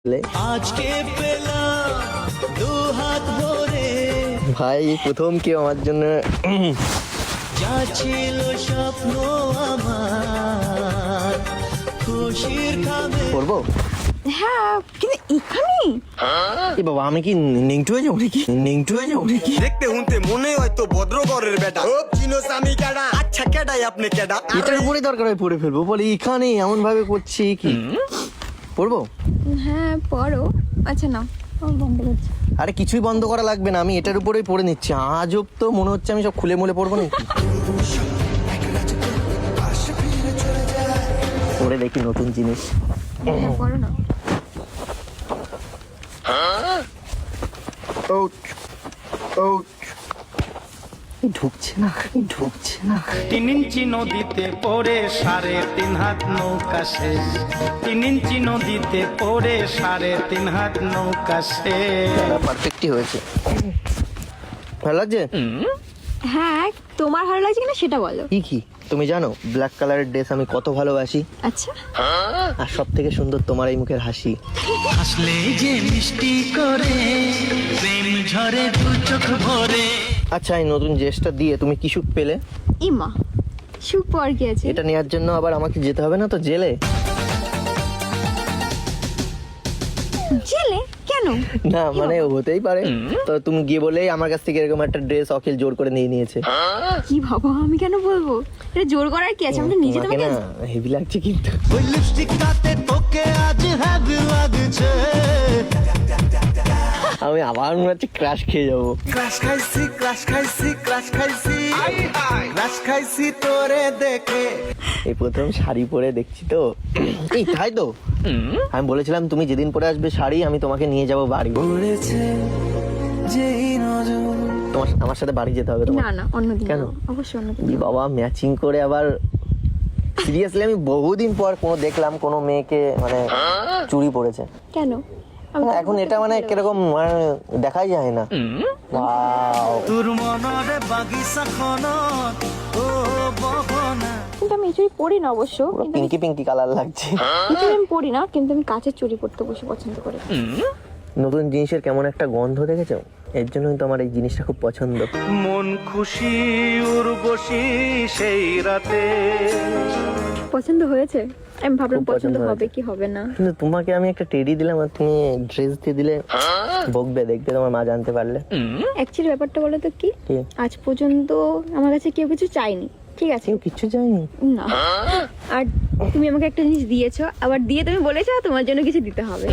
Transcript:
আজকে পেলাম দু হাত ভরে ভাই প্রথম কেউ আমার জন্য যা ছিল স্বপ্ন আমার খুশির খাবে করবো। হ্যাঁ কিন্তু এখানে এ বাবা আমি কি নিংটু হয়ে যাবো নাকি দেখতে শুনতে মনে হয়তো ভদ্রগরের বেটা ও চিনোস আমি কেডা আচ্ছা কেডাই আপনি কেডা এটার উপরে দরকার হয় পড়ে ফেলবো বলে এখানে এমন ভাবে করছি কি পড়বো। হ্যাঁ পড়ো। আচ্ছা না বন্ধ করছি। আরে কিছুই বন্ধ করা লাগবে না, আমি এটার উপরেই পড়ে নিচ্ছি। আজব তো মনে হচ্ছে আমি সব খুলে মুলে পড়বো নাকি। পড়ে দেখি নতুন জিনিস। হ্যাঁ পড়ো না। ঢুকছে না। 3 ইঞ্চি নদীতে পড়ে 3.5 হাত নৌকা শেষ। 3 ইঞ্চি নদীতে পড়ে 3.5 হাত নৌকা শেষ। পারফেক্টই হয়েছে। ভালো লাগছে? হ্যাঁ তোমার ভালো লাগছে কিনা সেটা বলো। কি তুমি জানো ব্ল্যাক কালারের ড্রেস আমি কত ভালোবাসি, আচ্ছা আর সব থেকে সুন্দর তোমার এই মুখের হাসি। হাসলে যে মিষ্টি করে প্রেম ঝরে দু চোখ ভরে। আচ্ছা এই নতুন ড্রেসটা দিয়ে তুমি কি সুখ পেলে? ইমা সুখ পাওয়ার কি আছে? এটা নেওয়ার জন্য আবার আমাকে যেতে হবে না তো জেলে? জেলে কেন? না মানে হতেই পারে, তো তুমি গিয়ে বলেই আমার কাছ থেকে এরকম একটা ড্রেস অখিল জোর করে নিয়েছে। কি বাবা আমি কেন বলবো? এটা জোর করার কি আছে? আমরা নিজে তোমাকে তোমাকে না হেভি লাগছে কিন্তু। ওই লিপস্টিকটাতে তোকে আজ হ্যাভি লাগছে। আমি আবার মনে হচ্ছে ক্রাশ খেয়ে যাবো। ক্রাশ খাইছি তোরে দেখে এই প্রথম শাড়ি পরে দেখছি তো এই তাই তো আমি বলেছিলাম তুমি যেদিন পরে আসবে শাড়ি আমি তোমাকে নিয়ে যাবো বাড়ি। পড়েছে যেই নজর তোমার আমার সাথে বাড়ি যেতে হবে তোমার। না না অন্যদিন কেন? যাবো। অবশ্যই অন্যদিন ই যাবো। বাবা ম্যাচিং করে আবার সিরিয়াসলি আমি বহুদিন পর দেখলাম কোনো মেয়েকে মানে চুড়ি পরেছে। কেন? আমি তো এখন এটা মানে কিরকম মানে দেখাই যায় না। ওয়াও তোর মনরে বাগিচাখনত ও বহনা। কিন্তু আমি এই চুড়ি পরি না অবশ্য, পুরো কিন্তু পিঙ্কি পিঙ্কি কালার লাগছে। এই চুড়ি আমি পরি না, কিন্তু আমি কাঁচের চুড়ি পরতে বসে পছন্দ করি। নতুন জিনিসের কেমন একটা গন্ধ দেখেছো, এর জন্যই তো আমার এই জিনিসটা খুব পছন্দ। মন খুশি উর্বশী সেই রাতে। পছন্দ হয়েছে? আমি ভাবলাম খুব পছন্দ পছন্দ হবে হয়েছে। কি হবে না। কিন্তু তোমাকে আমি একটা টেডি দিলাম আর তুমি ড্রেস দিয়ে দিলে, বকবে দেখবে তোমার মা জানতে পারলে। অ্যাকচুয়ালি ব্যাপারটা বলো তো কি, কি? আজ পর্যন্ত আমার কাছে কেউ কিছু চাইনি, ঠিক আছে? কেউ কিচ্ছু চাইনি। না, আর তুমি আমাকে একটা জিনিস দিয়েছো, আবার দিয়ে তুমি বলেছো তোমার জন্য কিছু দিতে হবে।